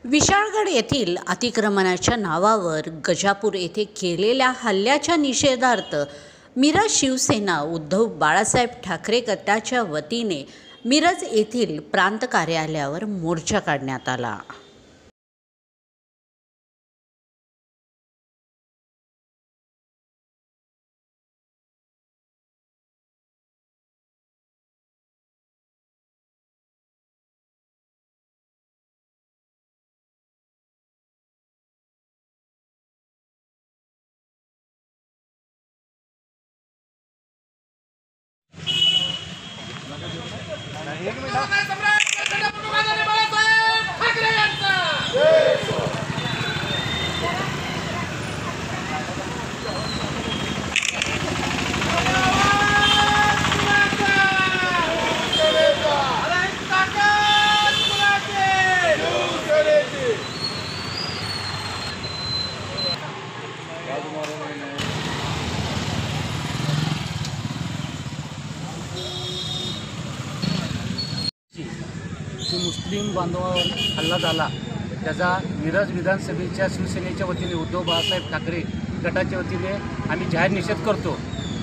विशाळगड येथील अतिक्रमणाच्या नावावर गजापूर येथे केलेल्या हल्ल्याच्या निषेधार्थ मिरज शिवसेना उद्धव बाळासाहेब ठाकरे गटाच्या वतीने मिरज येथील प्रांत कार्यालयावर मोर्चा काढण्यात आला। मुस्लिम बांधवांवर हल्ला झाला त्याचा मिरज विधानसभेच्या शिवसेनेच्या वतीने उद्धव बाळासाहेब ठाकरे गटाच्या वतीने आम्ही जाहीर निषेध करतो।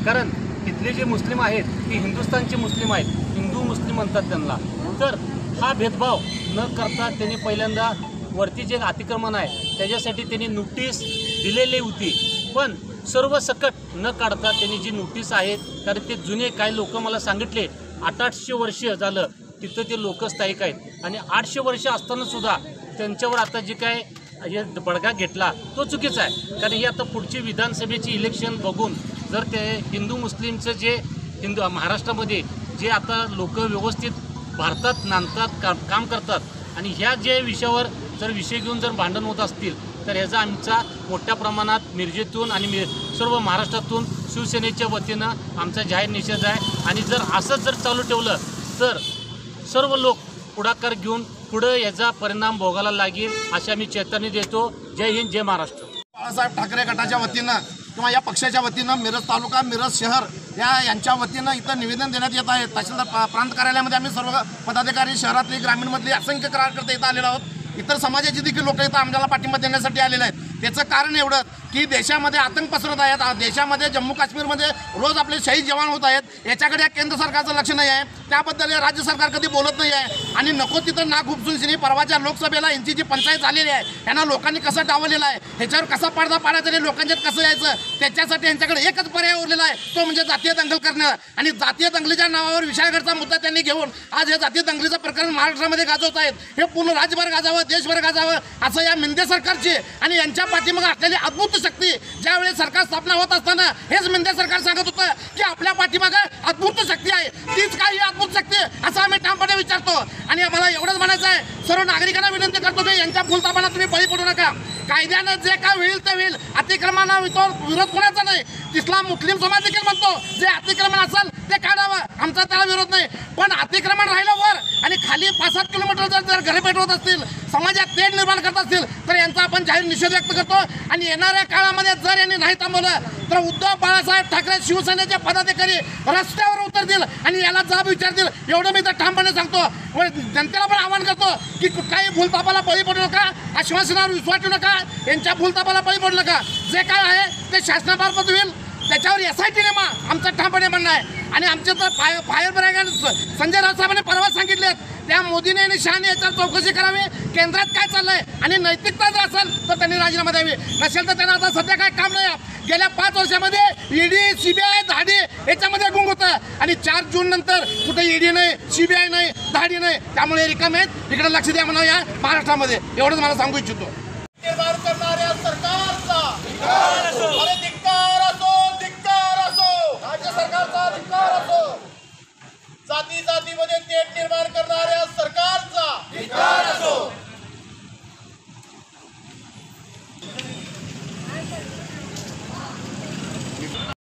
कारण इथले जे मुस्लिम आहेत ते हिंदुस्थानचे मुस्लिम आहेत, हिंदू मुस्लिम म्हणतात त्यांना। तर हा भेदभाव न करता त्यांनी पहिल्यांदा वरती जे अतिक्रमण आहे त्याच्यासाठी त्यांनी नोटीस दिलेली होती, पण सर्व सकट न काढता त्यांनी जी नोटीस आहेत, कारण ते जुने काही लोक मला सांगितले 800 वर्ष झालं तिथं ते लोक स्थायिक आहेत आणि 800 वर्ष असताना सुद्धा त्यांच्यावर आता जे काय हे बडगा घेतला तो चुकीचा आहे। कारण ही आता पुढची विधानसभेची इलेक्शन बघून जर ते हिंदू मुस्लिमचं जे महाराष्ट्रामध्ये जे आता लोक व्यवस्थित भारतात नांदतात काम करतात आणि ह्या जे विषयावर जर विषय घेऊन जर भांडण होत असतील तर ह्याचा आमचा मोठ्या प्रमाणात मिरजेतून आणि सर्व महाराष्ट्रातून शिवसेनेच्या वतीनं आमचा जाहीर निषेध आहे। आणि जर असंच जर चालू ठेवलं तर सर्व लोक पुढाकार घेऊन पुढे याचा परिणाम भोगायला लागेल अशी आम्ही चेतावणी देतो। जय हिंद, जय महाराष्ट्र। बाळासाहेब ठाकरे गटाच्या वतीनं किंवा या पक्षाच्या वतीनं मिरज तालुका मिरज शहर यांच्या वतीनं इथं निवेदन देण्यात येत आहे। तहसीलदार प्रांत कार्यालयामध्ये आम्ही सर्व पदाधिकारी शहरातली ग्रामीणमधली असंख्य कार्यकर्ते इथं आलेलो आहोत। इतर समाजाची देखील लोक इथं आम्हाला पाठिंबा देण्यासाठी आलेले आहेत। त्याचं कारण एवढं की देशामध्ये आतंक पसरत आहेत, देशामध्ये जम्मू काश्मीरमध्ये रोज आपले शहीद जवान होत आहेत, याच्याकडे केंद्र सरकारचं लक्ष नाही आहे, त्याबद्दल राज्य सरकार कधी बोलत नाही आहे। आणि नको तिथं नाक उपसून परवाच्या लोकसभेला यांची जी पंचायत झालेली आहे यांना लोकांनी कसं डावलेलं आहे, ह्याच्यावर कसा पडदा पाडायचा आणि लोकांच्यात कसं यायचं, त्याच्यासाठी यांच्याकडे एकच पर्याय उरलेला आहे, तो म्हणजे जातीय दंगल करणं। आणि जातीय दंगलीच्या नावावर विशाळगडचा मुद्दा त्यांनी घेऊन आज हे जातीय दंगलीचं प्रकरण महाराष्ट्रामध्ये गाजवत आहेत। हे पूर्ण राज्यभर गाजावं, देशभर गाजावं असं या मिंदे सरकारची आणि यांच्या पाठीमागे असलेली अद्भुत शक्ती, ज्यावेळी सरकार स्थापना होत असताना हेच मिंदे सरकार सांगत होतं की आपल्या पाठीमागे अद्भुत शक्ती आहे, तीच काही अद्भुत शक्ती असं आम्ही ठामपणे विचारतो। आणि मला एवढंच म्हणायचं आहे, सर्व नागरिकांना विनंती करतो की यांच्या फुलतापाला तुम्ही बळी पडू नका। कायद्यानं जे काय होईल ते होईल, अतिक्रमणा विरोध कोणाचा नाही, इस्लाम मुस्लिम समाज देखील म्हणतो जे अतिक्रमण असेल ते काढावं, आमचा त्याला विरोध नाही। पण अतिक्रमण राहिलं वर आणि खाली 5-7 किलोमीटर जर घरे पेटवत असतील, समाजात तेढ निर्माण करत असतील तर यांचा आपण जाहीर निषेध व्यक्त करतो। आणि येणाऱ्या काळामध्ये जर यांनी नाही थांबवलं तर उद्धव बाळासाहेब ठाकरे शिवसेनेचे पदाधिकारी रस्त्यावर उतरतील आणि याला जाब विचारतील, एवढं मी तर ठामपणे सांगतो। व जनतेला पण आवाहन करतो की कुठल्याही भूलतापाला बळी पडू नका, आश्वासनावर विश्वास ठेवू नका, यांच्या भूलतापाला बळी पडू नका। जे काय आहे ते शासनामार्फत होईल, त्याच्यावर SIT नेमा आमचं ठामपणे म्हणणं आहे। आणि आमचे तर फायर ब्रिगेड संजय राऊत साहेबांनी परवा सांगितले त्या मोदीने आणि शहाने याच्यावर चौकशी करावी, केंद्रात काय चाललंय आणि नैतिकता जर असेल तर त्यांनी राजीनामा द्यावी, नसेल तर त्यांना आता सध्या काय काम नाही। गेल्या 5 वर्षामध्ये ED CBI धाडी याच्यामध्ये गुंग होतं आणि 4 जून नंतर कुठे ED नाही, CBI नाही, धाडी नाही, त्यामुळे रिकामे आहेत, इकडे लक्ष द्या म्हणा या महाराष्ट्रामध्ये, एवढंच मला सांगू इच्छितो। राज्य सरकारचा अधिकार असो, जातीमध्ये तेढ निर्माण करणारे